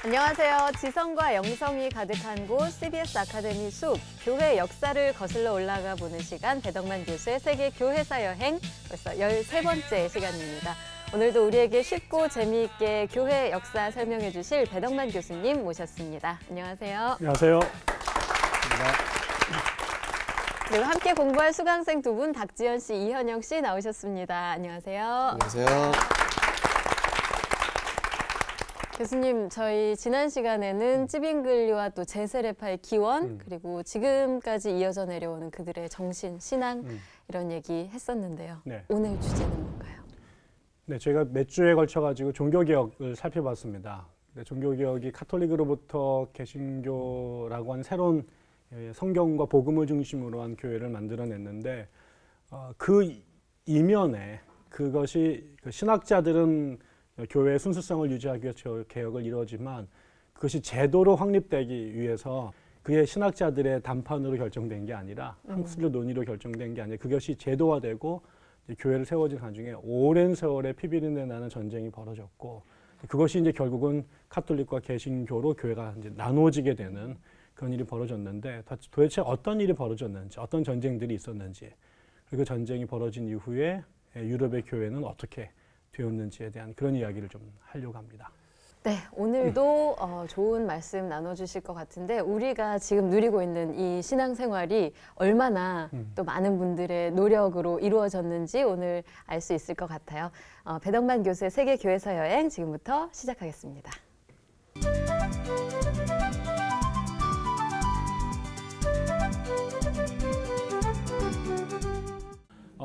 안녕하세요. 지성과 영성이 가득한 곳 CBS 아카데미 숲, 교회 역사를 거슬러 올라가 보는 시간, 배덕만 교수의 세계 교회사 여행, 벌써 13번째 시간입니다. 오늘도 우리에게 쉽고 재미있게 교회 역사 설명해 주실 배덕만 교수님 모셨습니다. 안녕하세요. 안녕하세요. 그리고 함께 공부할 수강생 두 분, 박지연 씨, 이현영 씨 나오셨습니다. 안녕하세요. 안녕하세요. 교수님, 저희 지난 시간에는 찌빙글리와 또 제세례파의 기원, 그리고 지금까지 이어져 내려오는 그들의 정신, 신앙 이런 얘기 했었는데요. 네. 오늘 주제는 뭔가요? 네, 저희가 몇 주에 걸쳐가지고 종교개혁을 살펴봤습니다. 종교개혁이 카톨릭으로부터 개신교라고 하는 새로운 성경과 복음을 중심으로 한 교회를 만들어냈는데 그 이면에 그것이 신학자들은 교회의 순수성을 유지하기 위해서 개혁을 이루었지만 그것이 제도로 확립되기 위해서 그의 신학자들의 담판으로 결정된 게 아니라 학술적 논의로 결정된 게 아니라 그것이 제도화되고 교회를 세워진 한중에 오랜 세월의 피비린내 나는 전쟁이 벌어졌고 그것이 이제 결국은 카톨릭과 개신교로 교회가 이제 나누어지게 되는 그런 일이 벌어졌는데 도대체 어떤 일이 벌어졌는지 어떤 전쟁들이 있었는지 그리고 전쟁이 벌어진 이후에 유럽의 교회는 어떻게 되었는지에 대한 그런 이야기를 좀 하려고 합니다. 네, 오늘도 좋은 말씀 나눠주실 것 같은데 우리가 지금 누리고 있는 이 신앙생활이 얼마나 또 많은 분들의 노력으로 이루어졌는지 오늘 알 수 있을 것 같아요. 배덕만 교수의 세계 교회사 여행 지금부터 시작하겠습니다.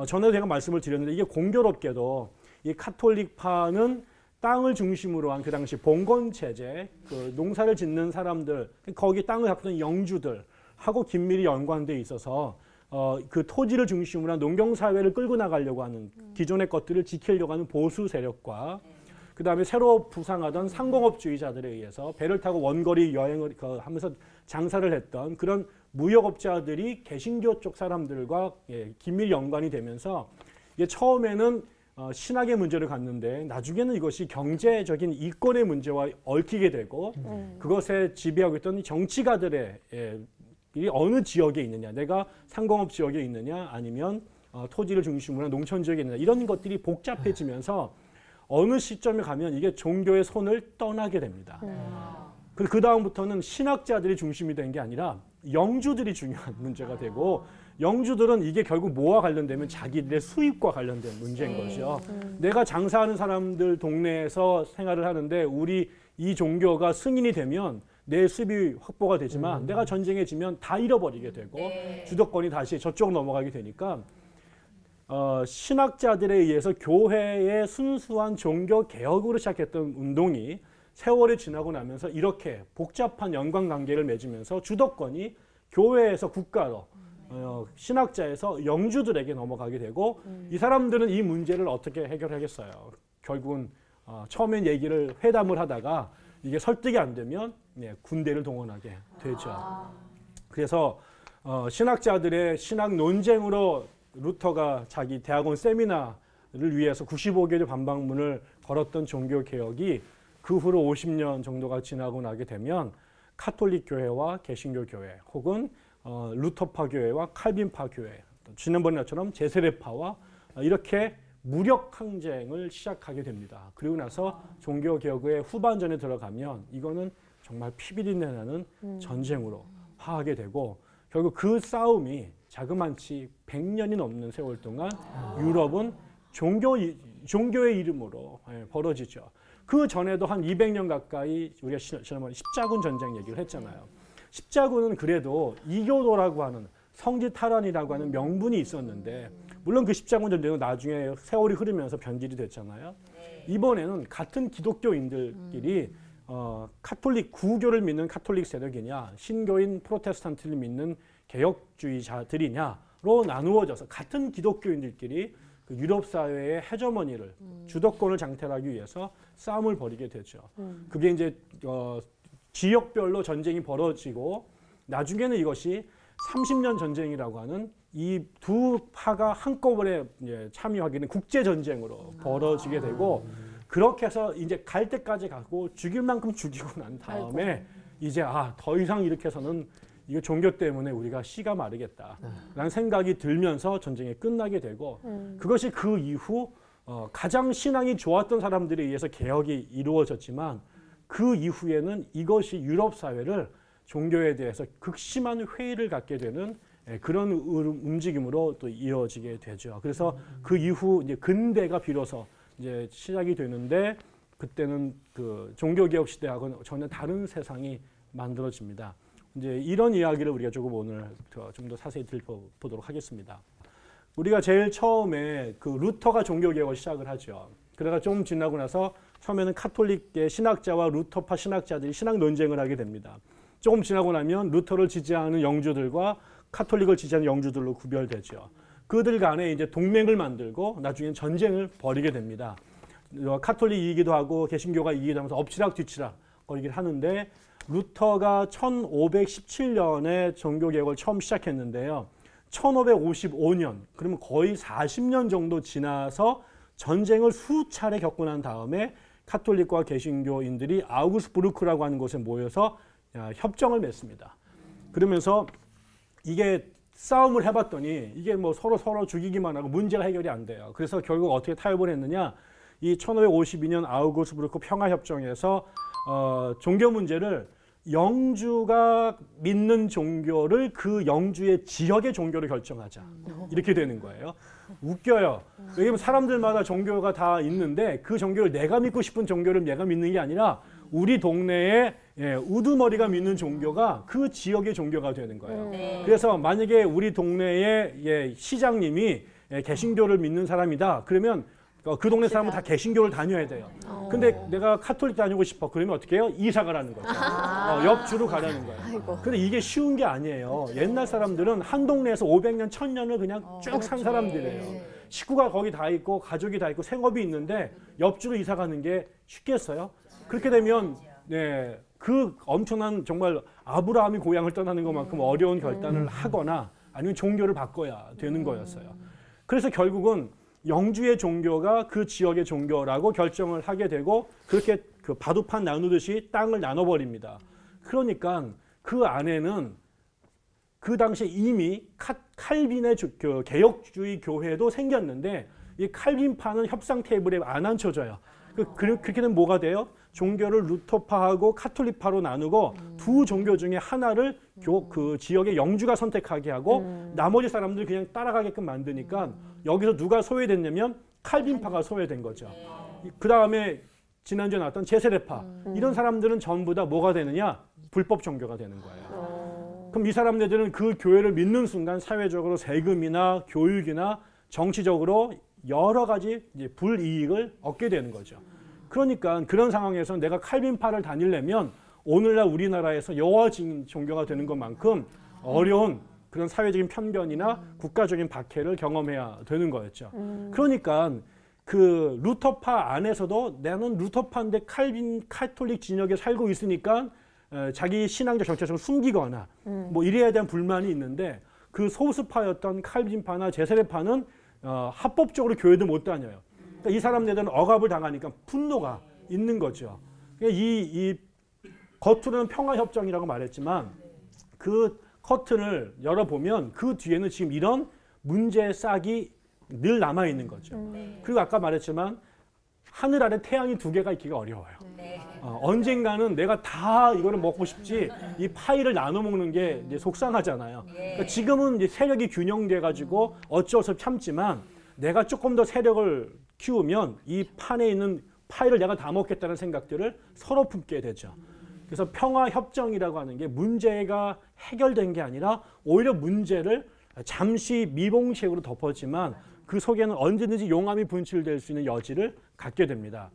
전에도 제가 말씀을 드렸는데 이게 공교롭게도 이 카톨릭파는 땅을 중심으로 한 그 당시 봉건 체제, 그 농사를 짓는 사람들, 거기 땅을 잡던 영주들하고 긴밀히 연관돼 있어서 그 토지를 중심으로 한 농경 사회를 끌고 나가려고 하는 기존의 것들을 지키려고 하는 보수 세력과 그 다음에 새로 부상하던 상공업주의자들에 의해서 배를 타고 원거리 여행을 하면서 장사를 했던 그런 무역업자들이 개신교 쪽 사람들과 긴밀히 연관이 되면서 이게 처음에는 신학의 문제를 갖는데 나중에는 이것이 경제적인 이권의 문제와 얽히게 되고 그것에 지배하고 있던 정치가들의 이 어느 지역에 있느냐, 내가 상공업 지역에 있느냐 아니면 토지를 중심으로 한 농촌 지역에 있느냐 이런 것들이 복잡해지면서 어느 시점에 가면 이게 종교의 손을 떠나게 됩니다. 그 다음부터는 신학자들이 중심이 된 게 아니라 영주들이 중요한 문제가 되고 영주들은 이게 결국 뭐와 관련되면 자기들의 수입과 관련된 문제인 거죠. 내가 장사하는 사람들 동네에서 생활을 하는데 우리 이 종교가 승인이 되면 내 수입이 확보가 되지만 내가 전쟁에 지면 다 잃어버리게 되고 주도권이 다시 저쪽으로 넘어가게 되니까 신학자들에 의해서 교회의 순수한 종교 개혁으로 시작했던 운동이 세월이 지나고 나면서 이렇게 복잡한 연관관계를 맺으면서 주도권이 교회에서 국가로 신학자에서 영주들에게 넘어가게 되고 이 사람들은 이 문제를 어떻게 해결하겠어요. 결국은 처음엔 얘기를 회담을 하다가 이게 설득이 안 되면 군대를 동원하게 되죠. 그래서 신학자들의 신학 논쟁으로 루터가 자기 대학원 세미나를 위해서 95개의 반박문을 걸었던 종교개혁이 그 후로 50년 정도가 지나고 나게 되면 카톨릭 교회와 개신교 교회 혹은 루터파 교회와 칼빈파 교회, 지난번에처럼 제세례파와 이렇게 무력 항쟁을 시작하게 됩니다. 그리고 나서 종교개혁의 후반전에 들어가면 이거는 정말 피비린내 나는 전쟁으로 화하게 되고 결국 그 싸움이 자그만치 100년이 넘는 세월 동안 유럽은 종교의 이름으로 벌어지죠. 그 전에도 한 200년 가까이 우리가 지난번에 십자군 전쟁 얘기를 했잖아요. 십자군은 그래도 이교도라고 하는 성지탈환이라고 하는 명분이 있었는데 물론 그 십자군 전쟁은 나중에 세월이 흐르면서 변질이 됐잖아요. 이번에는 같은 기독교인들끼리 카톨릭 구교를 믿는 카톨릭 세력이냐 신교인 프로테스탄트를 믿는 개혁주의자들이냐로 나누어져서 같은 기독교인들끼리 그 유럽 사회의 헤저머니를 주도권을 장탈하기 위해서 싸움을 벌이게 되죠. 그게 이제 지역별로 전쟁이 벌어지고 나중에는 이것이 30년 전쟁이라고 하는 이 두 파가 한꺼번에 참여하게 된 국제 전쟁으로 벌어지게 되고 그렇게 해서 이제 갈 때까지 가고 죽일 만큼 죽이고 난 다음에 이제 더 이상 이렇게 해서는 이거 종교 때문에 우리가 씨가 마르겠다라는 생각이 들면서 전쟁이 끝나게 되고 그것이 그 이후 가장 신앙이 좋았던 사람들에 의해서 개혁이 이루어졌지만 그 이후에는 이것이 유럽 사회를 종교에 대해서 극심한 회의를 갖게 되는 그런 움직임으로 또 이어지게 되죠. 그래서 그 이후 이제 근대가 비로소 이제 시작이 되는데 그때는 그 종교개혁 시대하고는 전혀 다른 세상이 만들어집니다. 이제 이런 이야기를 우리가 조금 오늘 좀 더 자세히 들어보도록 하겠습니다. 우리가 제일 처음에 그 루터가 종교개혁을 시작을 하죠. 그러다가 좀 지나고 나서 처음에는 카톨릭계 신학자와 루터파 신학자들이 신학 논쟁을 하게 됩니다. 조금 지나고 나면 루터를 지지하는 영주들과 카톨릭을 지지하는 영주들로 구별되죠. 그들 간에 이제 동맹을 만들고 나중엔 전쟁을 벌이게 됩니다. 카톨릭이기도 하고 개신교가 이기도 하면서 엎치락 뒤치락 거리긴 하는데 루터가 1517년에 종교개혁을 처음 시작했는데요. 1555년, 그러면 거의 40년 정도 지나서 전쟁을 수차례 겪고 난 다음에 카톨릭과 개신교인들이 아우구스부르크라고 하는 곳에 모여서 협정을 맺습니다. 그러면서 이게 싸움을 해봤더니 이게 뭐 서로 죽이기만 하고 문제가 해결이 안 돼요. 그래서 결국 어떻게 타협을 했느냐? 이 1552년 아우구스부르크 평화협정에서 종교 문제를 영주가 믿는 종교를 그 영주의 지역의 종교로 결정하자. 이렇게 되는 거예요. 웃겨요. 왜냐면 사람들마다 종교가 다 있는데 그 종교를 내가 믿고 싶은 종교를 내가 믿는 게 아니라 우리 동네에 우두머리가 믿는 종교가 그 지역의 종교가 되는 거예요. 그래서 만약에 우리 동네에 시장님이 개신교를 믿는 사람이다. 그러면 그 동네 사람은 다 개신교를 다녀야 돼요. 근데 내가 카톨릭 다니고 싶어. 그러면 어떻게 해요? 이사 가라는 거죠. 옆주로 가라는 거예요. 근데 이게 쉬운 게 아니에요. 옛날 사람들은 한 동네에서 500년, 1000년을 그냥 쭉 산 사람들이에요. 식구가 거기 다 있고 가족이 다 있고 생업이 있는데 옆주로 이사 가는 게 쉽겠어요? 그렇게 되면 그 엄청난 정말 아브라함이 고향을 떠나는 것만큼 어려운 결단을 하거나 아니면 종교를 바꿔야 되는 거였어요. 그래서 결국은 영주의 종교가 그 지역의 종교라고 결정을 하게 되고 그렇게 그 바둑판 나누듯이 땅을 나눠버립니다. 그러니까 그 안에는 그 당시에 이미 칼빈의 개혁주의 교회도 생겼는데 이 칼빈파는 협상 테이블에 안 앉혀져요. 그렇게 되면 뭐가 돼요? 종교를 루터파하고 카톨릭파로 나누고 두 종교 중에 하나를 그 지역의 영주가 선택하게 하고 나머지 사람들 그냥 따라가게끔 만드니까 여기서 누가 소외됐냐면 칼빈파가 소외된 거죠. 그 다음에 지난주에 나왔던 제세례파 이런 사람들은 전부 다 뭐가 되느냐? 불법 종교가 되는 거예요. 그럼 이 사람들은 그 교회를 믿는 순간 사회적으로 세금이나 교육이나 정치적으로 여러 가지 이제 불이익을 얻게 되는 거죠. 그러니까 그런 상황에서 내가 칼빈파를 다니려면 오늘날 우리나라에서 여호와진 종교가 되는 것만큼 어려운 그런 사회적인 편견이나 국가적인 박해를 경험해야 되는 거였죠. 그러니까 그 루터파 안에서도 나는 루터파인데 카톨릭 진영에 살고 있으니까 자기 신앙적 정체성을 숨기거나 뭐 이래야 대한 불만이 있는데 그 소수파였던 칼빈파나 제세례파는 합법적으로 교회도 못 다녀요. 그러니까 이 사람들은 억압을 당하니까 분노가 있는 거죠. 이 겉으로는 평화협정이라고 말했지만 그 커튼을 열어보면 그 뒤에는 지금 이런 문제의 싹이 늘 남아있는 거죠. 그리고 아까 말했지만 하늘 아래 태양이 두 개가 있기가 어려워요. 언젠가는 내가 다 이거를 먹고 싶지 이 파이를 나눠 먹는 게 이제 속상하잖아요. 그러니까 지금은 이제 세력이 균형돼 가지고 어쩔 수 없이 참지만 내가 조금 더 세력을 키우면 이 판에 있는 파이를 내가 다 먹겠다는 생각들을 서로 품게 되죠. 그래서 평화협정이라고 하는 게 문제가 해결된 게 아니라 오히려 문제를 잠시 미봉책으로 덮었지만 그 속에는 언제든지 용암이 분출될 수 있는 여지를 갖게 됩니다.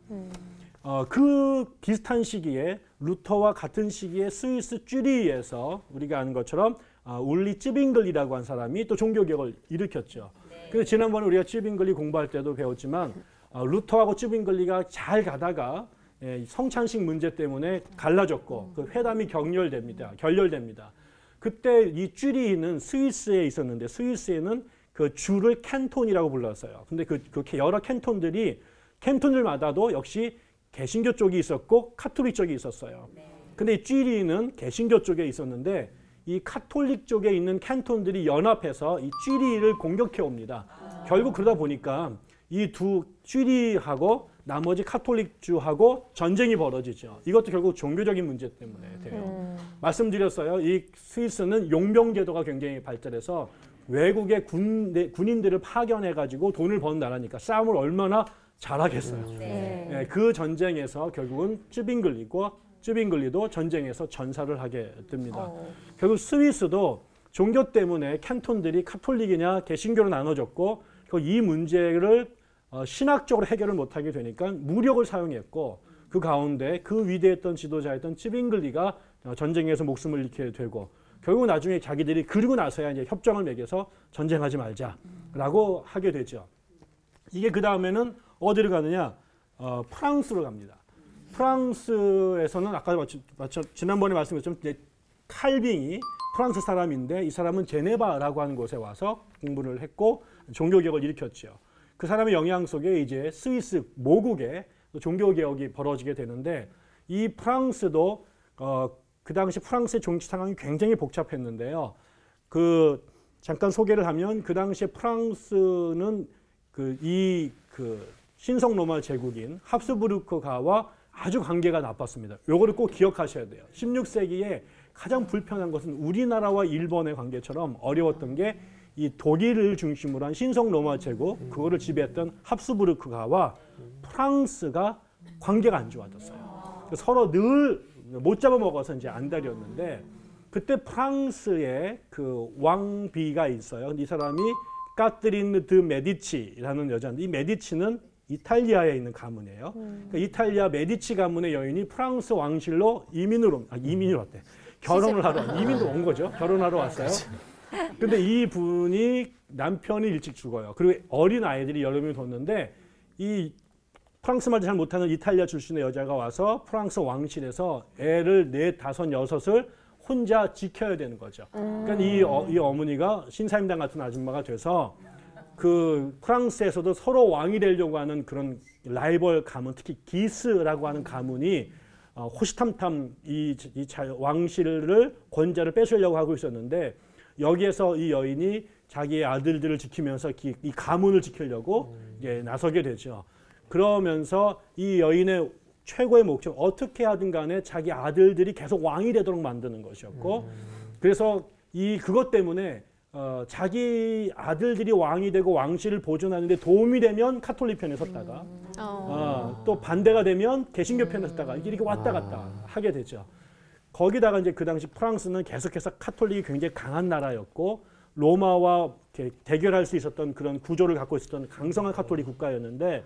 그 비슷한 시기에 루터와 같은 시기에 스위스 쭈리히에서 우리가 아는 것처럼 울리 찌빙글리라고 한 사람이 또 종교개혁을 일으켰죠. 그래서 지난번에 우리가 찌빙글리 공부할 때도 배웠지만 루터하고 찌빙글리가 잘 가다가 성찬식 문제 때문에 갈라졌고 그 회담이 결렬됩니다. 그때 이 쭈리히는 스위스에 있었는데 스위스에는 그 주를 캔톤이라고 불렀어요. 근데 그 여러 캔톤들이 캔톤들마다도 역시 개신교 쪽이 있었고 카톨릭 쪽이 있었어요. 근데 이 쥐리는 개신교 쪽에 있었는데 이 카톨릭 쪽에 있는 캔톤들이 연합해서 이 쥐리를 공격해 옵니다. 결국 그러다 보니까 이 두 쥐리하고 나머지 카톨릭주하고 전쟁이 벌어지죠. 이것도 결국 종교적인 문제 때문에 돼요. 말씀드렸어요. 이 스위스는 용병제도가 굉장히 발달해서 외국의 군인들을 파견해가지고 돈을 버는 나라니까 싸움을 얼마나 잘하겠어요. 네, 그 전쟁에서 결국은 쯔빙글리도 전쟁에서 전사를 하게 됩니다. 결국 스위스도 종교 때문에 캔톤들이 카톨릭이냐 개신교로 나눠졌고 이 문제를 신학적으로 해결을 못하게 되니까 무력을 사용했고 그 가운데 그 위대했던 지도자였던 쯔빙글리가 전쟁에서 목숨을 잃게 되고 결국 나중에 자기들이 그리고 나서야 이제 협정을 맺어서 전쟁하지 말자라고 하게 되죠. 이게 그 다음에는 어디로 가느냐? 프랑스로 갑니다. 프랑스에서는 아까 지난번에 말씀드렸지만 칼빙이 프랑스 사람인데 이 사람은 제네바라고 하는 곳에 와서 공부를 했고 종교개혁을 일으켰죠. 그 사람의 영향 속에 이제 스위스 모국에 종교개혁이 벌어지게 되는데 이 프랑스도 그 당시 프랑스의 정치 상황이 굉장히 복잡했는데요. 잠깐 소개를 하면 그 당시에 프랑스는 신성 로마 제국인 합스부르크가와 아주 관계가 나빴습니다. 요거를 꼭 기억하셔야 돼요. 16세기에 가장 불편한 것은 우리나라와 일본의 관계처럼 어려웠던 게 이 독일을 중심으로 한 신성 로마 제국, 그거를 지배했던 합스부르크가와 프랑스가 관계가 안 좋아졌어요. 서로 늘 못 잡아먹어서 이제 안달이었는데 그때 프랑스에 그 왕비가 있어요. 이 사람이 까트린 드 메디치라는 여자인데 이 메디치는 이탈리아에 있는 가문이에요. 그러니까 이탈리아 메디치 가문의 여인이 프랑스 왕실로 이민으로 왔대. 결혼을 하러 이민도 온 거죠. 결혼하러 왔어요. 근데 이 분이 남편이 일찍 죽어요. 그리고 어린 아이들이 여러 명이 뒀는데 이 프랑스 말도 잘 못하는 이탈리아 출신의 여자가 와서 프랑스 왕실에서 애를 4, 5, 6을 혼자 지켜야 되는 거죠. 그러니까 이 어머니가 신사임당 같은 아줌마가 돼서 그 프랑스에서도 서로 왕이 되려고 하는 그런 라이벌 가문, 특히 기스라고 하는 가문이 호시탐탐 이 왕실을 권자를 뺏으려고 하고 있었는데 여기에서 이 여인이 자기의 아들들을 지키면서 이 가문을 지키려고 이제 나서게 되죠. 그러면서 이 여인의 최고의 목적 어떻게 하든 간에 자기 아들들이 계속 왕이 되도록 만드는 것이었고 그래서 그것 때문에 자기 아들들이 왕이 되고 왕실을 보존하는데 도움이 되면 카톨릭 편에 섰다가 또 반대가 되면 개신교 편에 섰다가 이렇게 왔다 갔다 하게 되죠. 거기다가 이제 그 당시 프랑스는 계속해서 카톨릭이 굉장히 강한 나라였고 로마와 대결할 수 있었던 그런 구조를 갖고 있었던 강성한 카톨릭 국가였는데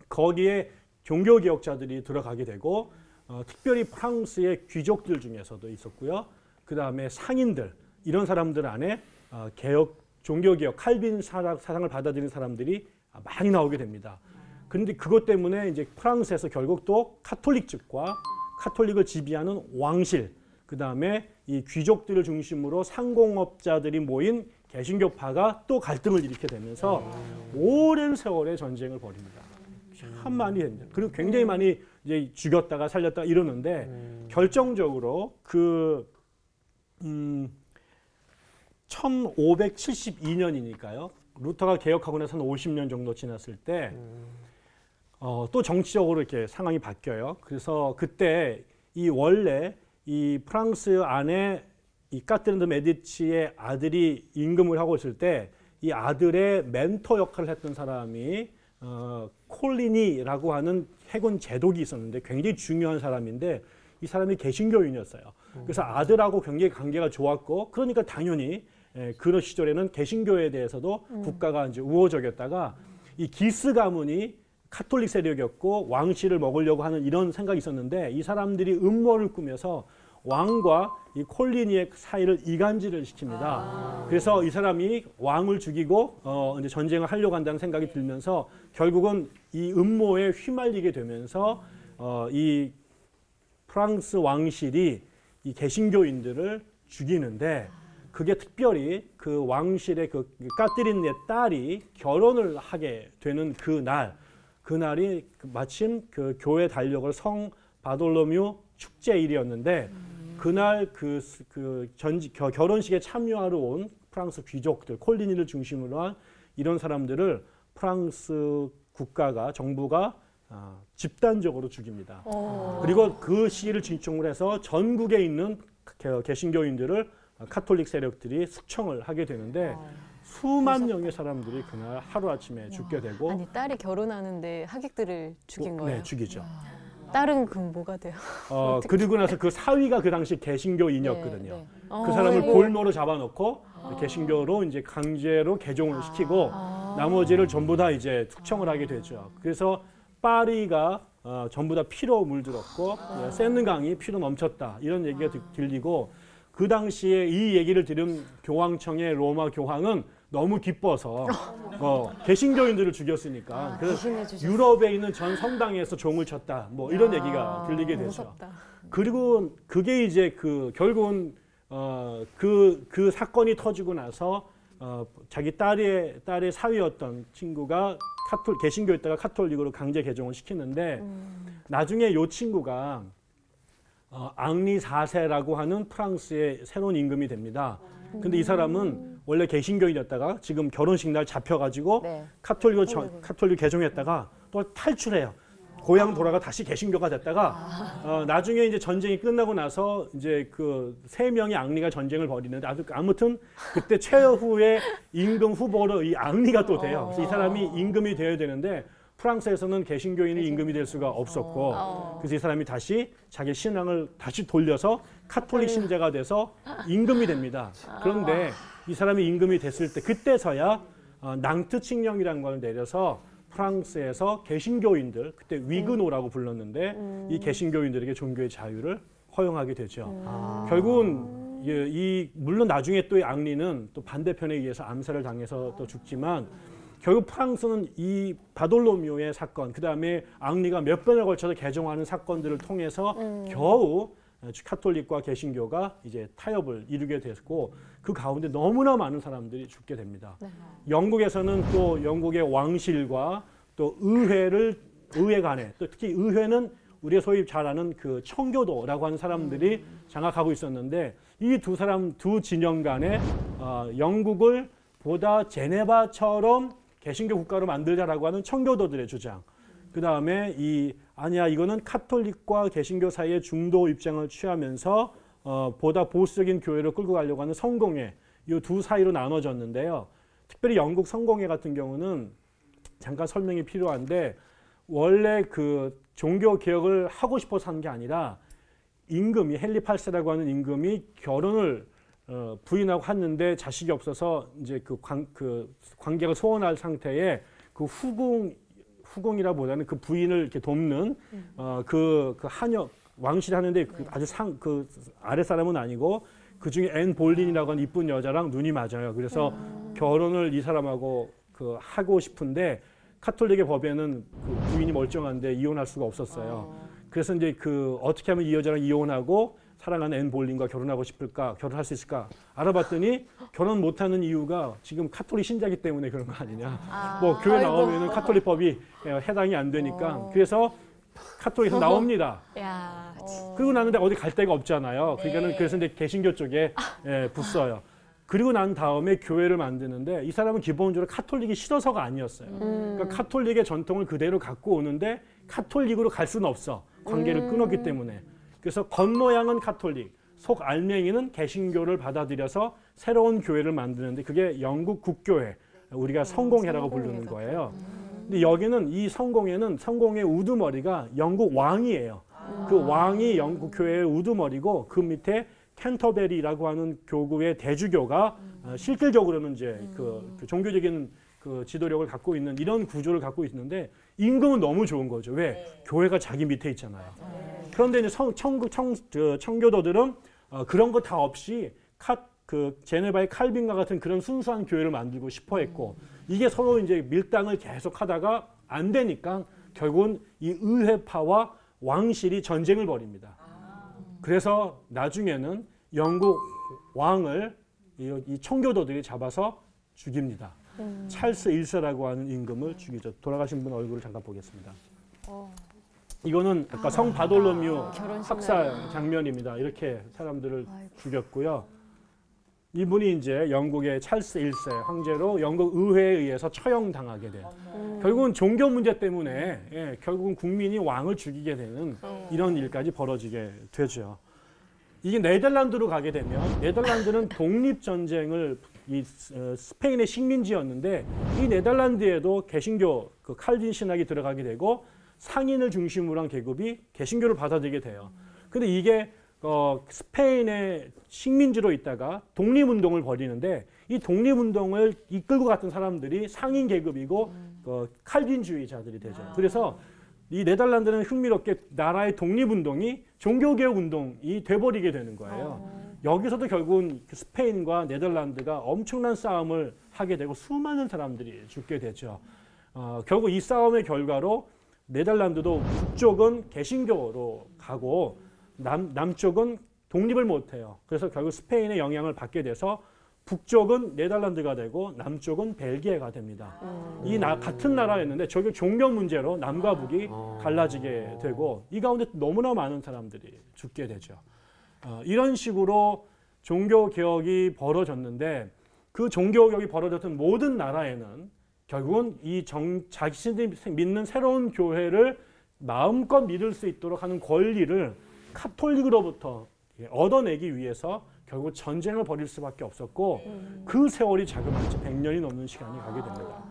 거기에 종교개혁자들이 들어가게 되고 특별히 프랑스의 귀족들 중에서도 있었고요. 그 다음에 상인들 이런 사람들 안에 종교개혁 칼빈 사상을 받아들인 사람들이 많이 나오게 됩니다. 그런데 그것 때문에 이제 프랑스에서 결국 또 카톨릭 측과 카톨릭을 지배하는 왕실, 그 다음에 이 귀족들을 중심으로 상공업자들이 모인 개신교파가 또 갈등을 일으키게 되면서 오랜 세월의 전쟁을 벌입니다. 참 많이 됩니다. 그리고 굉장히 많이 이제 죽였다가 살렸다가 이러는데 결정적으로 1572년이니까요. 루터가 개혁하고 나서 한 50년 정도 지났을 때 또 정치적으로 이렇게 상황이 바뀌어요. 그래서 그때 원래 이 프랑스 안에 이 까트린 드 메디치의 아들이 임금을 하고 있을 때 이 아들의 멘토 역할을 했던 사람이 콜리니라고 하는 해군 제독이 있었는데 굉장히 중요한 사람인데 이 사람이 개신교인이었어요. 그래서 아들하고 굉장히 관계가 좋았고 그러니까 당연히 그런 시절에는 개신교에 대해서도 국가가 이제 우호적이었다가 이 기스 가문이 카톨릭 세력이었고 왕실을 먹으려고 하는 이런 생각이 있었는데 이 사람들이 음모를 꾸며서 왕과 이 콜리니의 사이를 이간질을 시킵니다. 그래서 이 사람이 왕을 죽이고 이제 전쟁을 하려고 한다는 생각이 들면서 결국은 이 음모에 휘말리게 되면서 이 프랑스 왕실이 이 개신교인들을 죽이는데 그게 특별히 그 왕실의 그 까트린의 딸이 결혼을 하게 되는 그 날 그날이 마침 그 교회 달력을 성 바돌로뮤 축제일이었는데 그날 결혼식에 참여하러 온 프랑스 귀족들, 콜리니를 중심으로 한 이런 사람들을 프랑스 국가가 정부가 집단적으로 죽입니다. 그리고 그 시기를 중심으로 해서 전국에 있는 개신교인들을 카톨릭 세력들이 숙청을 하게 되는데 수만 명의 사람들이 그날 하루아침에 죽게 되고 아니 딸이 결혼하는데 하객들을 죽인 거예요? 네, 죽이죠. 딸은 그럼 뭐가 돼요? 그리고 나서 그 사위가 그 당시 개신교인이었거든요. 네. 그 사람을 골모로 잡아놓고 개신교로 이제 강제로 개종을 시키고 나머지를 전부 다 이제 숙청을 하게 되죠. 그래서 파리가 전부 다 피로 물들었고 세느강이 피로 넘쳤다 이런 얘기가 들리고 그 당시에 이 얘기를 들은 교황청의 로마 교황은 너무 기뻐서 개신교인들을 죽였으니까 그래서 유럽에 있는 전 성당에서 종을 쳤다 뭐 이런 얘기가 들리게 되죠. 무섭다. 그리고 그게 이제 결국은 그 사건이 터지고 나서 자기 딸의 사위였던 친구가 개신교였다가 카톨릭으로 강제 개종을 시키는데 나중에 이 친구가 앙리 4세라고 하는 프랑스의 새로운 임금이 됩니다. 근데 이 사람은 원래 개신교인이었다가 지금 결혼식 날 잡혀가지고 네. 카톨릭 개종했다가 또 탈출해요. 고향 돌아가 다시 개신교가 됐다가 나중에 이제 전쟁이 끝나고 나서 이제 그 세 명의 앙리가 전쟁을 벌이는데 아무튼 그때 최후의 임금 후보로 이 앙리가 또 돼요. 그래서 이 사람이 임금이 되어야 되는데 프랑스에서는 개신교인이 임금이 될 수가 없었고 그래서 이 사람이 다시 자기 신앙을 다시 돌려서 카톨릭 신자가 돼서 임금이 됩니다. 그런데 이 사람이 임금이 됐을 때 그때서야 낭트 칙령이라는 걸 내려서 프랑스에서 개신교인들 그때 위그노라고 불렀는데 이 개신교인들에게 종교의 자유를 허용하게 되죠. 결국은 물론 나중에 또 이 앙리는 또 반대편에 의해서 암살을 당해서 또 죽지만 결국 프랑스는 이 바돌로뮤의 사건, 그 다음에 앙리가 몇 번에 걸쳐서 개종하는 사건들을 통해서 겨우 카톨릭과 개신교가 이제 타협을 이루게 됐고 그 가운데 너무나 많은 사람들이 죽게 됩니다. 네. 영국에서는 또 영국의 왕실과 또 의회 간에 또 특히 의회는 우리가 소위 잘 아는 그 청교도라고 하는 사람들이 장악하고 있었는데 이 두 진영 간에 영국을 보다 제네바처럼 개신교 국가로 만들자라고 하는 청교도들의 주장. 그 다음에 아니야 이거는 카톨릭과 개신교 사이의 중도 입장을 취하면서 보다 보수적인 교회를 끌고 가려고 하는 성공회 이 두 사이로 나눠졌는데요. 특별히 영국 성공회 같은 경우는 잠깐 설명이 필요한데 원래 그 종교 개혁을 하고 싶어서 한 게 아니라 임금이 헨리 8세라고 하는 임금이 결혼을 부인하고 했는데 자식이 없어서 이제 그 관계가 소원할 상태에 그 후궁이라보다는 그 부인을 이렇게 돕는 그 하녀 왕실 하는데 아주 그 아랫사람은 아니고 그 중에 앤 볼린이라고 하는 이쁜 여자랑 눈이 맞아요. 그래서 결혼을 이 사람하고 하고 싶은데 카톨릭의 법에는 그 부인이 멀쩡한데 이혼할 수가 없었어요. 그래서 이제 어떻게 하면 이 여자랑 이혼하고 사랑하는 앤 볼린과 결혼하고 싶을까, 결혼할 수 있을까 알아봤더니 결혼 못하는 이유가 지금 카톨릭 신자기 때문에 그런 거 아니냐. 뭐 교회 나오면은 카톨릭 법이 해당이 안 되니까 그래서 카톨릭에서 나옵니다. 그리고 나는데 어디 갈 데가 없잖아요. 그러니까는 그래서 이제 개신교 쪽에 붙어요. 그리고 난 다음에 교회를 만드는데 이 사람은 기본적으로 카톨릭이 싫어서가 아니었어요. 그러니까 카톨릭의 전통을 그대로 갖고 오는데 카톨릭으로 갈 수는 없어. 관계를 끊었기 때문에. 그래서 겉모양은 카톨릭, 속 알맹이는 개신교를 받아들여서 새로운 교회를 만드는데 그게 영국 국교회, 우리가 성공회라고 부르는 거예요. 근데 여기는 이 성공의 우두머리가 영국 왕이에요. 그 왕이 영국 교회의 우두머리고 그 밑에 캔터베리라고 하는 교구의 대주교가 실질적으로는 이제 그 종교적인 그 지도력을 갖고 있는 이런 구조를 갖고 있는데 임금은 너무 좋은 거죠. 왜? 교회가 자기 밑에 있잖아요. 그런데 이제 청교도들은 그런 거 다 없이 제네바의 칼빈과 같은 그런 순수한 교회를 만들고 싶어 했고 이게 서로 이제 밀당을 계속 하다가 안 되니까 결국은 이 의회파와 왕실이 전쟁을 벌입니다. 그래서 나중에는 영국 왕을 이 청교도들이 잡아서 죽입니다. 찰스 1세라고 하는 임금을 죽이죠. 돌아가신 분 얼굴을 잠깐 보겠습니다. 이거는 아까 성 바돌로뮤 학살 장면입니다. 이렇게 사람들을 죽였고요. 이분이 이제 영국의 찰스 1세 황제로 영국 의회에 의해서 처형당하게 돼요. 결국은 종교 문제 때문에 결국은 국민이 왕을 죽이게 되는 이런 일까지 벌어지게 되죠. 이게 네덜란드로 가게 되면 네덜란드는 독립전쟁을 스페인의 식민지였는데 이 네덜란드에도 개신교 그 칼빈 신학이 들어가게 되고 상인을 중심으로 한 계급이 개신교를 받아들이게 돼요. 근데 이게 스페인의 식민지로 있다가 독립운동을 벌이는데 이 독립운동을 이끌고 갔던 사람들이 상인 계급이고 칼빈주의자들이 되죠. 그래서 이 네덜란드는 흥미롭게 나라의 독립운동이 종교개혁 운동이 돼버리게 되는 거예요. 여기서도 결국은 스페인과 네덜란드가 엄청난 싸움을 하게 되고 수많은 사람들이 죽게 되죠. 결국 이 싸움의 결과로 네덜란드도 북쪽은 개신교로 가고 남쪽은 독립을 못해요. 그래서 결국 스페인의 영향을 받게 돼서 북쪽은 네덜란드가 되고 남쪽은 벨기에가 됩니다. 같은 나라였는데 저게 종교 문제로 남과 북이 갈라지게 되고 이 가운데 너무나 많은 사람들이 죽게 되죠. 이런 식으로 종교개혁이 벌어졌는데 그 종교개혁이 벌어졌던 모든 나라에는 결국은 자신들이 믿는 새로운 교회를 마음껏 믿을 수 있도록 하는 권리를 카톨릭으로부터 얻어내기 위해서 결국 전쟁을 벌일 수밖에 없었고 그 세월이 자그마치 100년이 넘는 시간이 가게 됩니다.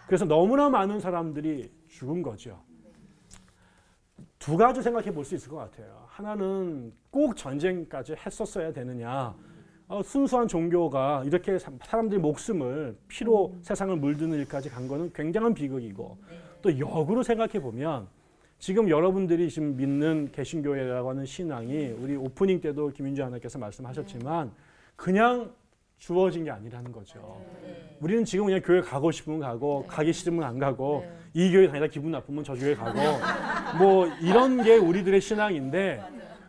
그래서 너무나 많은 사람들이 죽은 거죠. 두 가지 생각해 볼 수 있을 것 같아요. 하나는 꼭 전쟁까지 했었어야 되느냐. 순수한 종교가 이렇게 사람들의 목숨을 피로 세상을 물드는 일까지 간 거는 굉장한 비극이고 또 역으로 생각해 보면 지금 여러분들이 지금 믿는 개신교회라고 하는 신앙이 우리 오프닝 때도 김윤주 하나님께서 말씀하셨지만 그냥 주어진 게 아니라는 거죠. 우리는 지금 그냥 교회 가고 싶으면 가고 가기 싫으면 안 가고 이 교회 다니다 기분 나쁘면 저 교회 가고 뭐 이런 게 우리들의 신앙인데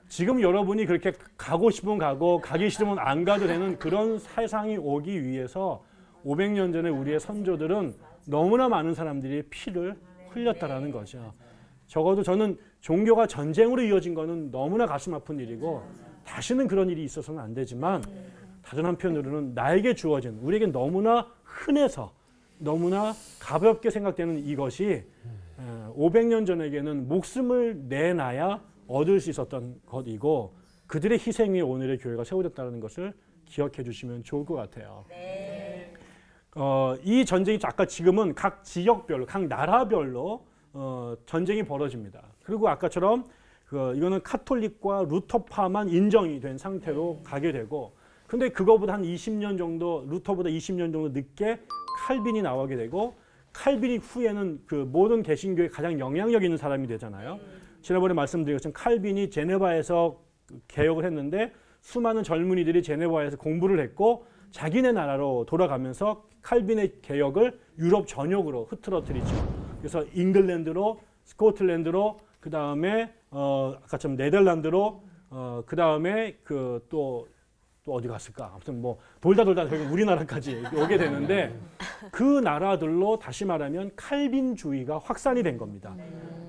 지금 여러분이 그렇게 가고 싶으면 가고 가기 싫으면 안 가도 되는 그런 세상이 오기 위해서 500년 전에 우리의 선조들은 너무나 많은 사람들이 피를 흘렸다라는 거죠. 적어도 저는 종교가 전쟁으로 이어진 거는 너무나 가슴 아픈 일이고 다시는 그런 일이 있어서는 안 되지만 다른 한편으로는 나에게 주어진 우리에게 너무나 흔해서 너무나 가볍게 생각되는 이것이 500년 전에게는 목숨을 내놔야 얻을 수 있었던 것이고 그들의 희생 위에 오늘의 교회가 세워졌다는 것을 기억해 주시면 좋을 것 같아요. 이 전쟁이 아까 지금은 각 지역별로 각 나라별로 전쟁이 벌어집니다. 그리고 아까처럼 이거는 카톨릭과 루터파만 인정이 된 상태로 가게 되고 근데 그거보다 한 20년 정도 루터보다 20년 정도 늦게 칼빈이 나오게 되고 칼빈이 후에는 그 모든 개신교에 가장 영향력 있는 사람이 되잖아요. 지난번에 말씀드린 것처럼 칼빈이 제네바에서 개혁을 했는데 수많은 젊은이들이 제네바에서 공부를 했고 자기네 나라로 돌아가면서 칼빈의 개혁을 유럽 전역으로 흐트러뜨리죠. 그래서 잉글랜드로, 스코틀랜드로, 그 다음에 아까처럼 네덜란드로, 그 다음에 또 어디 갔을까? 아무튼 뭐 돌다 결국 우리나라까지 오게 되는데 그 나라들로 다시 말하면 칼빈주의가 확산이 된 겁니다.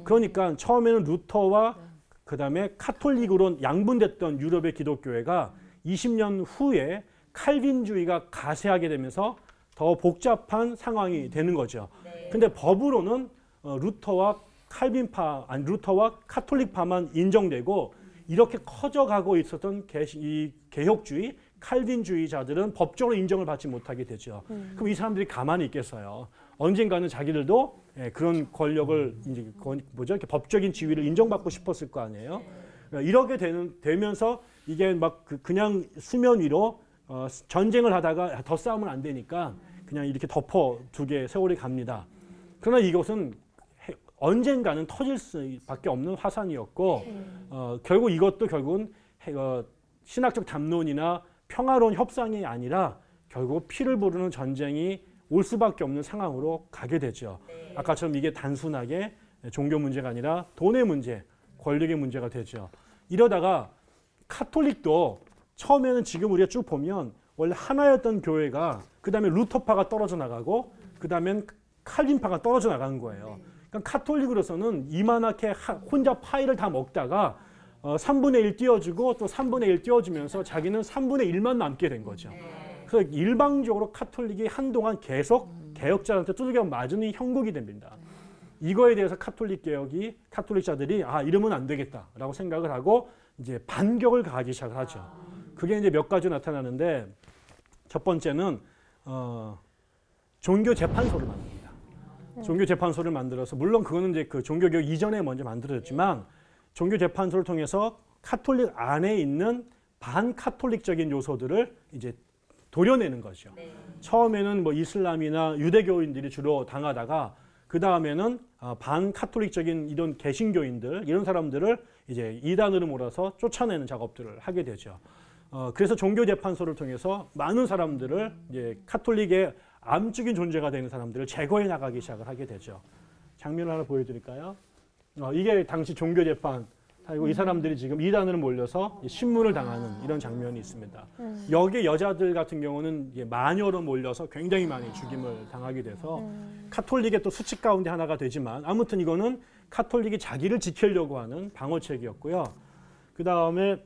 그러니까 처음에는 루터와 그 다음에 카톨릭으로 양분됐던 유럽의 기독교회가 20년 후에 칼빈주의가 가세하게 되면서 더 복잡한 상황이 되는 거죠. 근데 법으로는 루터와 루터와 카톨릭파만 인정되고 이렇게 커져가고 있었던 이 개혁주의, 칼빈주의자들은 법적으로 인정을 받지 못하게 되죠. 그럼 이 사람들이 가만히 있겠어요. 언젠가는 자기들도 그런 권력을 이제 이렇게 법적인 지위를 인정받고 싶었을 거 아니에요. 이렇게 되면서 이게 막 그냥 수면 위로 전쟁을 하다가 더 싸우면 안 되니까 그냥 이렇게 덮어두게 세월이 갑니다. 그러나 이것은 언젠가는 터질 수밖에 없는 화산이었고 결국 이것도 결국은 신학적 담론이나 평화로운 협상이 아니라 결국 피를 부르는 전쟁이 올 수밖에 없는 상황으로 가게 되죠. 아까처럼 이게 단순하게 종교 문제가 아니라 돈의 문제, 권력의 문제가 되죠. 이러다가 카톨릭도 처음에는 지금 우리가 쭉 보면 원래 하나였던 교회가 그 다음에 루터파가 떨어져 나가고 그다음엔 칼빈파가 떨어져 나가는 거예요. 그러니까 카톨릭으로서는 이만하게 혼자 파이를 다 먹다가 3분의 1 띄워주고 또 3분의 1 띄워주면서 자기는 3분의 1만 남게 된 거죠. 그래서 일방적으로 카톨릭이 한동안 계속 개혁자한테 두들겨 맞은 형국이 됩니다. 이거에 대해서 카톨릭자들이 이러면 안 되겠다라고 생각을 하고 이제 반격을 가하기 시작을 하죠. 그게 이제 몇 가지 나타나는데 첫 번째는 종교 재판소를 만듭니다. 종교 재판소를 만들어서 물론 그거는 이제 그 종교 교육 이전에 먼저 만들어졌지만 종교 재판소를 통해서 카톨릭 안에 있는 반카톨릭적인 요소들을 이제 도려내는 거죠. 처음에는 뭐 이슬람이나 유대교인들이 주로 당하다가 그 다음에는 반카톨릭적인 이런 개신교인들 이런 사람들을 이제 이단으로 몰아서 쫓아내는 작업들을 하게 되죠. 그래서 종교재판소를 통해서 많은 사람들을 이제 카톨릭의 암적인 존재가 되는 사람들을 제거해 나가기 시작을 하게 되죠. 장면을 하나 보여드릴까요? 이게 당시 종교재판 그리고 이 사람들이 지금 이단으로 몰려서 신문을 당하는 이런 장면이 있습니다. 여기 여자들 같은 경우는 마녀로 몰려서 굉장히 많이 죽임을 당하게 돼서 카톨릭의 또 수칙 가운데 하나가 되지만 아무튼 이거는 카톨릭이 자기를 지키려고 하는 방어책이었고요. 그 다음에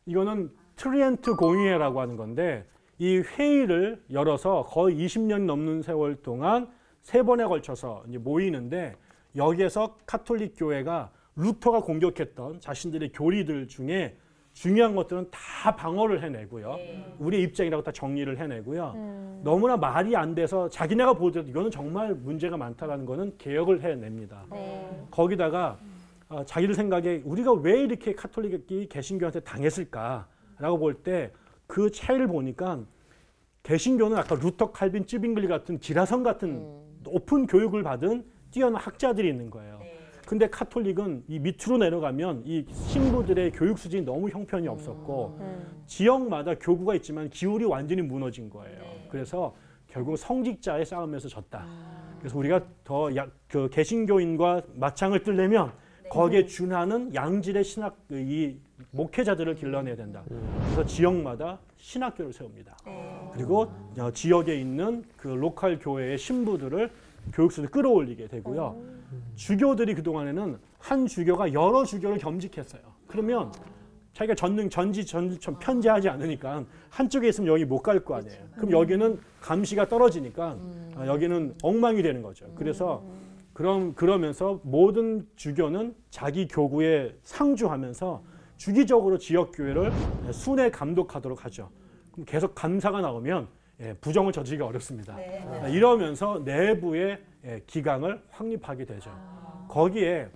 이거는 트리엔트 공의회라고 하는 건데 이 회의를 열어서 거의 20년 넘는 세월 동안 3번에 걸쳐서 이제 모이는데 여기에서 카톨릭 교회가 루터가 공격했던 자신들의 교리들 중에 중요한 것들은 다 방어를 해내고요. 우리의 입장이라고 다 정리를 해내고요. 너무나 말이 안 돼서 자기네가 보더라도 이거는 정말 문제가 많다라는 거는 개혁을 해냅니다. 거기다가 자기들 생각에 우리가 왜 이렇게 카톨릭이 개신교한테 당했을까라고 볼 때 그 차이를 보니까 개신교는 아까 루터, 칼빈, 찌빙글리 같은 기라성 같은 높은 교육을 받은 뛰어난 학자들이 있는 거예요. 근데 카톨릭은 이 밑으로 내려가면 이 신부들의 교육 수준이 너무 형편이 없었고 지역마다 교구가 있지만 기울이 완전히 무너진 거예요. 그래서 결국 성직자의 싸움에서 졌다. 그래서 우리가 더 그 개신교인과 맞짱을 뜨려면 거기에 준하는 양질의 신학 이 목회자들을 길러내야 된다. 그래서 지역마다 신학교를 세웁니다. 그리고 지역에 있는 그 로컬 교회의 신부들을 교육수를 끌어올리게 되고요. 주교들이 그동안에는 한 주교가 여러 주교를 겸직했어요. 그러면 자기가 편제하지 않으니까 한쪽에 있으면 여기 못 갈 거 아니에요. 그럼 여기는 감시가 떨어지니까 여기는 엉망이 되는 거죠. 그래서 그러면서 모든 주교는 자기 교구에 상주하면서 주기적으로 지역교회를 순회 감독하도록 하죠. 그럼 계속 감사가 나오면 부정을 저지르기가 어렵습니다. 이러면서 내부의 기강을 확립하게 되죠. 거기에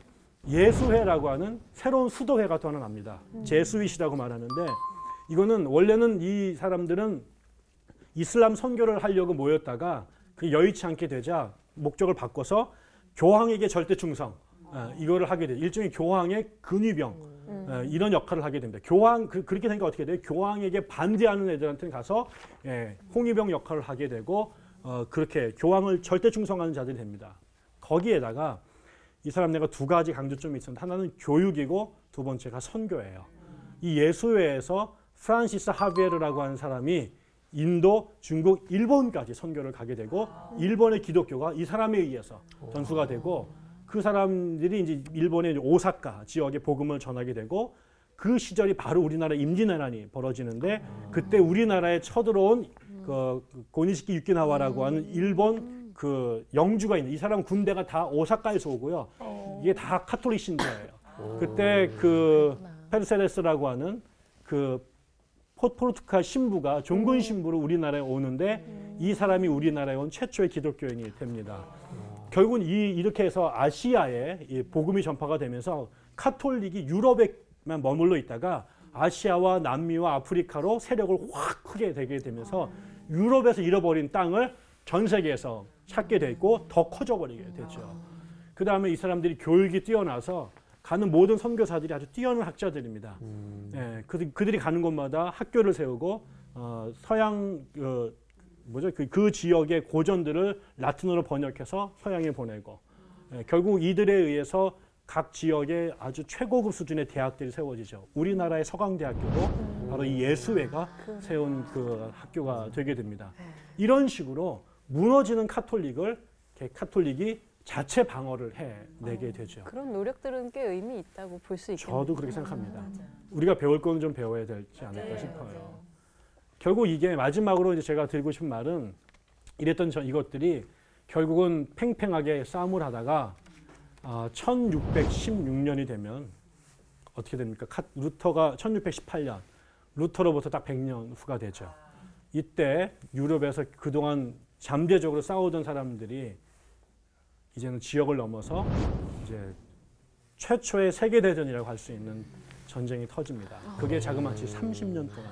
예수회라고 하는 새로운 수도회가 또 하나 납니다. 제수잇이라고 말하는데 이거는 원래는 이 사람들은 이슬람 선교를 하려고 모였다가 그 여의치 않게 되자 목적을 바꿔서 교황에게 절대 충성 이거를 하게 돼요. 일종의 교황의 근위병 이런 역할을 하게 됩니다. 교황 그렇게 되니까 어떻게 돼요? 교황에게 반대하는 애들한테는 가서 홍위병 역할을 하게 되고 그렇게 교황을 절대 충성하는 자들이 됩니다. 거기에다가 이 사람네가 두 가지 강조점이 있었는데 하나는 교육이고 두 번째가 선교예요. 이 예수회에서 프란시스 하비에르라고 하는 사람이 인도, 중국, 일본까지 선교를 가게 되고 일본의 기독교가 이 사람에 의해서 전수가 되고 그 사람들이 이제 일본의 오사카 지역에 복음을 전하게 되고 그 시절이 바로 우리나라 임진왜란이 벌어지는데 그때 우리나라에 쳐들어온 그 고니시키 유키나와라고 하는 일본 그 영주가 있는 이 사람 군대가 다 오사카에서 오고요. 이게 다 카톨릭 신자예요. 그때 그 페르세레스라고 하는 그 포르투갈 신부가 종군 신부로 우리나라에 오는데 이 사람이 우리나라에 온 최초의 기독교인이 됩니다. 결국은 이렇게 해서 아시아에 이 복음이 전파가 되면서 카톨릭이 유럽에만 머물러 있다가 아시아와 남미와 아프리카로 세력을 확 크게 되게 되면서 유럽에서 잃어버린 땅을 전 세계에서 찾게 됐고 더 커져버리게 됐죠. 그 다음에 이 사람들이 교육이 뛰어나서 가는 모든 선교사들이 아주 뛰어난 학자들입니다. 그들이 가는 곳마다 학교를 세우고 서양 그 지역의 고전들을 라틴어로 번역해서 서양에 보내고 결국 이들에 의해서 각 지역에 아주 최고급 수준의 대학들이 세워지죠. 우리나라의 서강대학교도 바로 이 예수회가 세운 그 학교가 되게 됩니다. 이런 식으로 무너지는 카톨릭이 자체 방어를 해내게 되죠. 그런 노력들은 꽤 의미 있다고 볼 수 있겠네요. 저도 그렇게 생각합니다. 우리가 배울 거는 좀 배워야 되지 않을까 싶어요. 결국 이게 마지막으로 이제 제가 드리고 싶은 말은 이랬던 이것들이 결국은 팽팽하게 싸움을 하다가 1616년이 되면 어떻게 됩니까? 루터가 1618년, 루터로부터 딱 100년 후가 되죠. 이때 유럽에서 그동안 잠재적으로 싸우던 사람들이 이제는 지역을 넘어서 이제 최초의 세계대전이라고 할 수 있는 전쟁이 터집니다. 그게 자그마치 30년 동안 됩니다.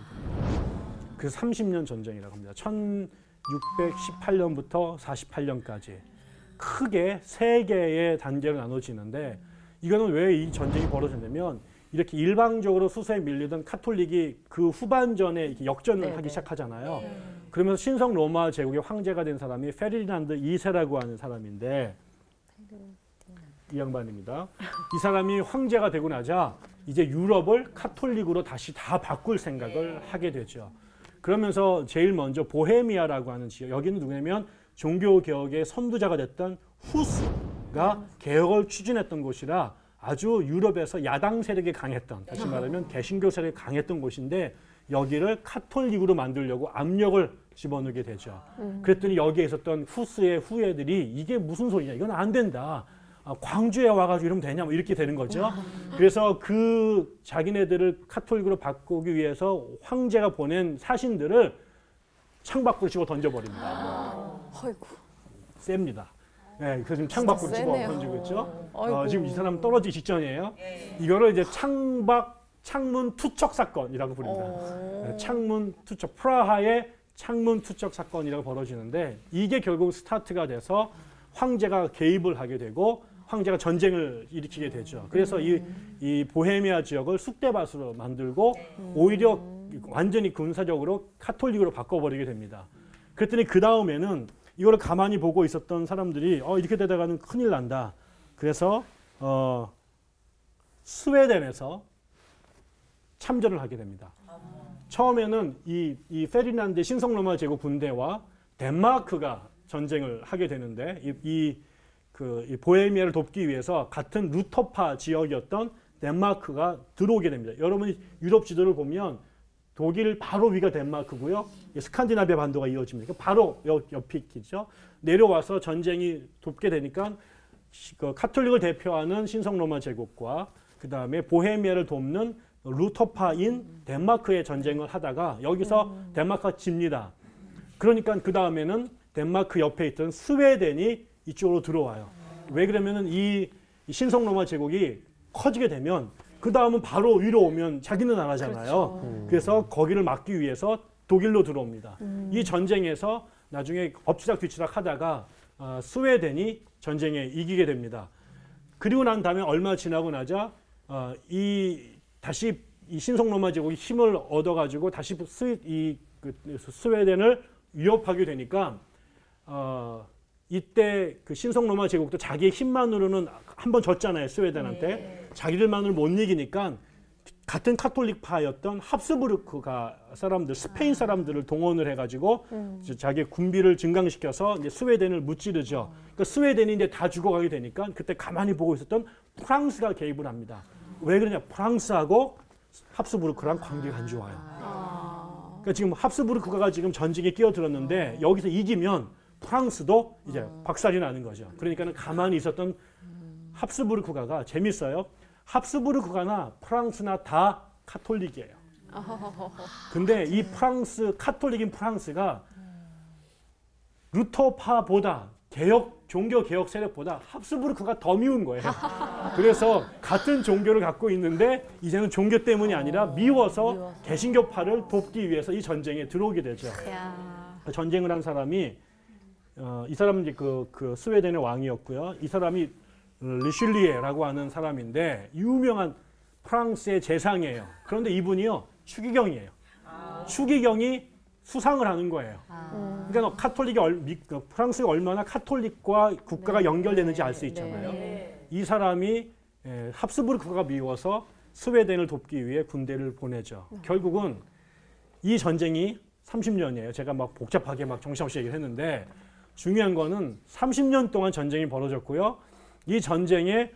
그 30년 전쟁이라고 합니다. 1618년부터 48년까지 크게 세 개의 단계로 나눠지는데 이거는 왜 이 전쟁이 벌어졌냐면 이렇게 일방적으로 수세에 밀리던 카톨릭이 그 후반전에 이렇게 역전을 하기 시작하잖아요. 그러면서 신성 로마 제국의 황제가 된 사람이 페르디난드 2세라고 하는 사람인데 이 양반입니다. 이 사람이 황제가 되고 나자 이제 유럽을 카톨릭으로 다시 다 바꿀 생각을 하게 되죠. 그러면서 제일 먼저 보헤미아라고 하는 지역, 여기는 누구냐면 종교개혁의 선두자가 됐던 후스가 개혁을 추진했던 곳이라 아주 유럽에서 야당 세력이 강했던, 다시 말하면 개신교 세력이 강했던 곳인데 여기를 카톨릭으로 만들려고 압력을 집어넣게 되죠. 그랬더니 여기에 있었던 후스의 후예들이 이게 무슨 소리냐, 이건 안 된다. 광주에 와가지고 이러면 되냐, 뭐 이렇게 되는 거죠. 그래서 그 자기네들을 카톨릭으로 바꾸기 위해서 황제가 보낸 사신들을 창밖으로 집어 던져버립니다. 아이고. 셉니다. 네, 그래서 지금 창밖으로 집어 던지고 있죠. 지금 이 사람 떨어지기 직전이에요. 이거를 이제 창문 투척 사건이라고 부릅니다. 창문 투척, 프라하의 창문 투척 사건이라고 벌어지는데 이게 결국 스타트가 돼서 황제가 개입을 하게 되고 황제가 전쟁을 일으키게 되죠. 그래서 이 보헤미아 지역을 쑥대밭으로 만들고 오히려 완전히 군사적으로 카톨릭으로 바꿔버리게 됩니다. 그랬더니 그 다음에는 이거를 가만히 보고 있었던 사람들이 이렇게 되다가는 큰일 난다. 그래서 스웨덴에서 참전을 하게 됩니다. 처음에는 이 페르디난드 신성 로마 제국 군대와 덴마크가 전쟁을 하게 되는데 이 보헤미아를 돕기 위해서 같은 루터파 지역이었던 덴마크가 들어오게 됩니다. 여러분이 유럽 지도를 보면 독일 바로 위가 덴마크고요. 스칸디나비아 반도가 이어집니다. 바로 옆이 있죠. 내려와서 전쟁이 돕게 되니까 카톨릭을 대표하는 신성 로마 제국과 그 다음에 보헤미아를 돕는 루터파인 덴마크의 전쟁을 하다가 여기서 덴마크가 집니다. 그러니까 그 다음에는 덴마크 옆에 있던 스웨덴이 이쪽으로 들어와요. 왜 그러면은 이 신성 로마 제국이 커지게 되면 그 다음은 바로 위로 오면 자기네 나라잖아요. 그렇죠. 그래서 거기를 막기 위해서 독일로 들어옵니다. 이 전쟁에서 나중에 엎치락 뒤치락 하다가 스웨덴이 전쟁에 이기게 됩니다. 그리고 난 다음에 얼마 지나고 나자 다시 이 신성 로마 제국이 힘을 얻어가지고 다시 스웨덴을 위협하게 되니까 이때 그 신성 로마 제국도 자기의 힘만으로는 한번 졌잖아요, 스웨덴한테. 자기들만을 못 이기니까 같은 카톨릭파였던 합스부르크가 사람들, 스페인 사람들을 동원을 해가지고 자기의 군비를 증강시켜서 이제 스웨덴을 무찌르죠. 그러니까 스웨덴이 이제 다 죽어가게 되니까 그때 가만히 보고 있었던 프랑스가 개입을 합니다. 왜 그러냐? 프랑스하고 합스부르크랑 관계가 안 좋아요. 그러니까 지금 합스부르크가 지금 전쟁에 끼어들었는데 여기서 이기면 프랑스도 이제 박살이 나는 거죠. 그러니까는 가만히 있었던 합스부르크가가 재밌어요. 합스부르크가나 프랑스나 다 카톨릭이에요. 근데 이 카톨릭인 프랑스가 루터파보다 종교 개혁 세력보다 합스부르크가 더 미운 거예요. 그래서 같은 종교를 갖고 있는데 이제는 종교 때문이 아니라 미워서 개신교파를 돕기 위해서 이 전쟁에 들어오게 되죠. 전쟁을 한 사람이 이 사람은 이제 그 스웨덴의 왕이었고요. 이 사람이 리슐리에라고 하는 사람인데 유명한 프랑스의 재상이에요. 그런데 이분이요 추기경이에요. 추기경이 수상을 하는 거예요. 그러니까 프랑스가 얼마나 카톨릭과 국가가 연결되는지 알 수 있잖아요. 이 사람이 합스부르크가 미워서 스웨덴을 돕기 위해 군대를 보내죠. 결국은 이 전쟁이 30년이에요. 제가 막 복잡하게 막 정신없이 얘기를 했는데 중요한 거는 30년 동안 전쟁이 벌어졌고요. 이 전쟁에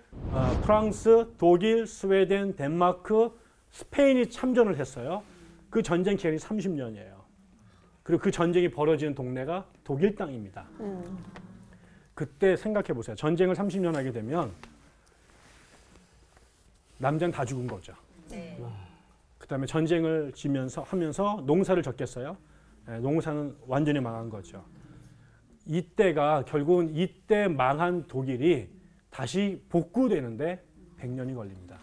프랑스, 독일, 스웨덴, 덴마크, 스페인이 참전을 했어요. 그 전쟁 기간이 30년이에요. 그리고 그 전쟁이 벌어지는 동네가 독일 땅입니다. 그때 생각해 보세요. 전쟁을 30년 하게 되면 남자는 다 죽은 거죠. 네. 그다음에 전쟁을 하면서 농사를 졌겠어요. 네, 농사는 완전히 망한 거죠. 이때가 결국은 이때 망한 독일이 다시 복구되는데 100년이 걸립니다.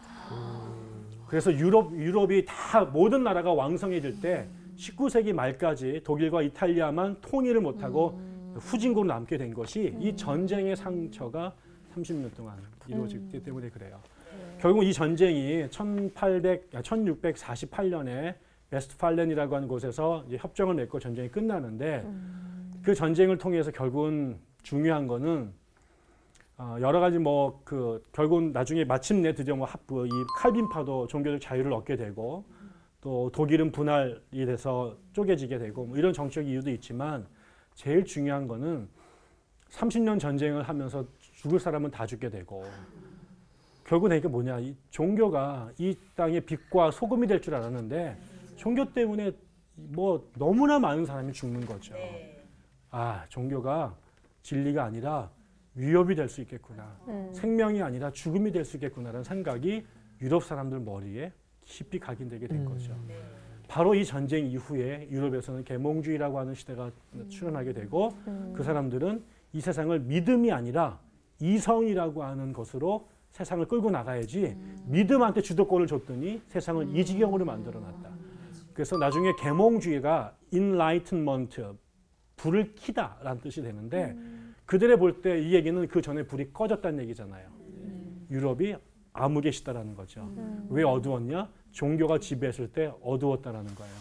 그래서 유럽이 다 모든 나라가 왕성해질 때 19세기 말까지 독일과 이탈리아만 통일을 못하고 후진국으로 남게 된 것이 이 전쟁의 상처가 30년 동안 이루어지기 때문에 그래요. 결국 이 전쟁이 1648년에 웨스트팔렌이라고 하는 곳에서 이제 협정을 맺고 전쟁이 끝나는데 그 전쟁을 통해서 결국은 중요한 거는 여러 가지 결국은 나중에 마침내 드디어 이 칼빈파도 종교적 자유를 얻게 되고 또 독일은 분할이 돼서 쪼개지게 되고 이런 정치적 이유도 있지만 제일 중요한 거는 30년 전쟁을 하면서 죽을 사람은 다 죽게 되고 결국은 이게 뭐냐, 이 종교가 이 땅의 빛과 소금이 될 줄 알았는데 종교 때문에 너무나 많은 사람이 죽는 거죠. 아, 종교가 진리가 아니라 위협이 될 수 있겠구나. 생명이 아니라 죽음이 될 수 있겠구나라는 생각이 유럽 사람들 머리에 깊이 각인되게 된 거죠. 바로 이 전쟁 이후에 유럽에서는 계몽주의라고 하는 시대가 출현하게 되고 그 사람들은 이 세상을 믿음이 아니라 이성이라고 하는 것으로 세상을 끌고 나가야지 믿음한테 주도권을 줬더니 세상을 이 지경으로 만들어놨다. 그래서 나중에 계몽주의가 enlightenment, 불을 켜다라는 뜻이 되는데 그들의 볼 때 이 얘기는 그 전에 불이 꺼졌다는 얘기잖아요. 유럽이 암흑의 시대라는 거죠. 왜 어두웠냐? 종교가 지배했을 때 어두웠다라는 거예요.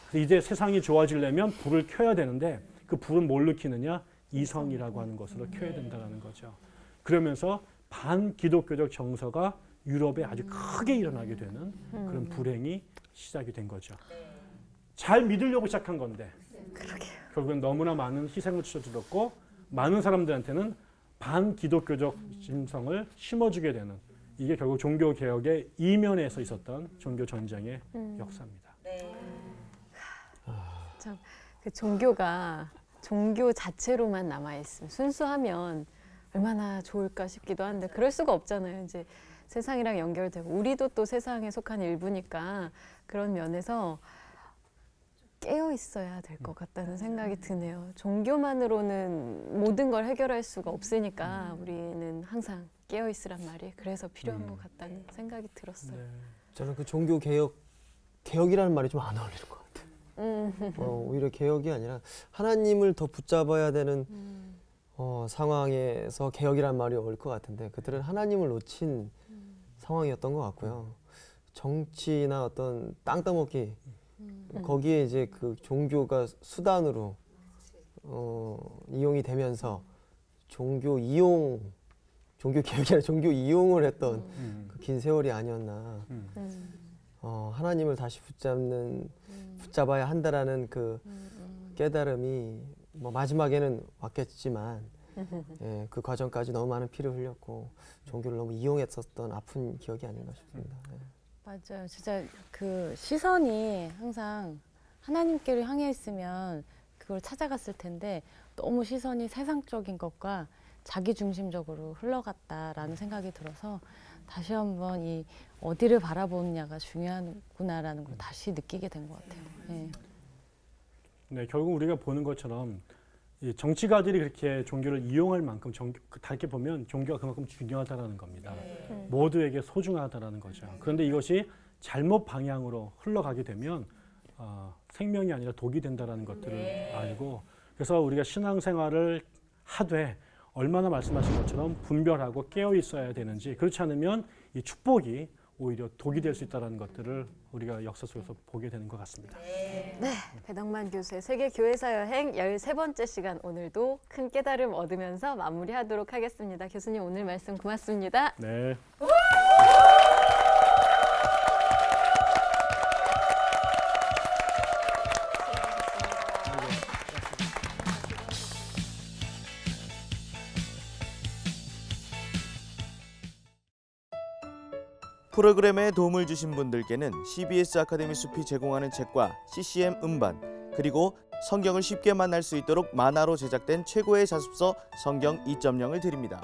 그래서 이제 세상이 좋아지려면 불을 켜야 되는데 그 불은 뭘로 켜느냐? 이성이라고 하는 것으로 켜야 된다는 거죠. 그러면서 반기독교적 정서가 유럽에 아주 크게 일어나게 되는 그런 불행이 시작이 된 거죠. 잘 믿으려고 시작한 건데 결국은 너무나 많은 희생을 치러주었고 많은 사람들한테는 반기독교적 심성을 심어주게 되는 이게 결국 종교개혁의 이면에서 있었던 종교전쟁의 역사입니다. 참, 그 종교가 종교 자체로만 남아있으면 순수하면 얼마나 좋을까 싶기도 한데 그럴 수가 없잖아요. 이제 세상이랑 연결되고 우리도 또 세상에 속한 일부니까 그런 면에서 깨어 있어야 될 것 같다는 생각이 드네요. 종교만으로는 모든 걸 해결할 수가 없으니까 우리는 항상 깨어 있으란 말이 그래서 필요한 것 같다는 생각이 들었어요. 네. 저는 그 종교 개혁이라는 말이 좀 안 어울리는 것 같아요. 오히려 개혁이 아니라 하나님을 더 붙잡아야 되는 상황에서 개혁이라는 말이 어울릴 것 같은데 그들은 하나님을 놓친 상황이었던 것 같고요. 정치나 어떤 땅 따먹기 거기에 이제 그 종교가 수단으로 이용이 되면서 종교 개혁이 아니라 종교 이용을 했던 그 긴 세월이 아니었나. 하나님을 다시 붙잡아야 한다라는 그 깨달음이 마지막에는 왔겠지만 예, 그 과정까지 너무 많은 피를 흘렸고 종교를 너무 이용했었던 아픈 기억이 아닌가 싶습니다. 예. 맞아요. 진짜 그 시선이 항상 하나님께로 향해 있으면 그걸 찾아갔을 텐데 너무 시선이 세상적인 것과 자기중심적으로 흘러갔다라는 생각이 들어서 다시 한번 이 어디를 바라보느냐가 중요하구나라는 걸 다시 느끼게 된 것 같아요. 네. 네, 결국 우리가 보는 것처럼 이 정치가들이 그렇게 종교를 이용할 만큼 달게 보면 종교가 그만큼 중요하다는 겁니다. 모두에게 소중하다는 거죠. 그런데 이것이 잘못 방향으로 흘러가게 되면 생명이 아니라 독이 된다는 것들을 알고 그래서 우리가 신앙생활을 하되 얼마나 말씀하신 것처럼 분별하고 깨어 있어야 되는지 그렇지 않으면 이 축복이 오히려 독이 될 수 있다는 것들을 우리가 역사 속에서 보게 되는 것 같습니다. 네, 배덕만 교수의 세계 교회사 여행 13번째 시간 오늘도 큰 깨달음 얻으면서 마무리하도록 하겠습니다. 교수님 오늘 말씀 고맙습니다. 네. 프로그램에 도움을 주신 분들께는 CBS 아카데미 숲이 제공하는 책과 CCM 음반, 그리고 성경을 쉽게 만날 수 있도록 만화로 제작된 최고의 자습서 성경 2.0을 드립니다.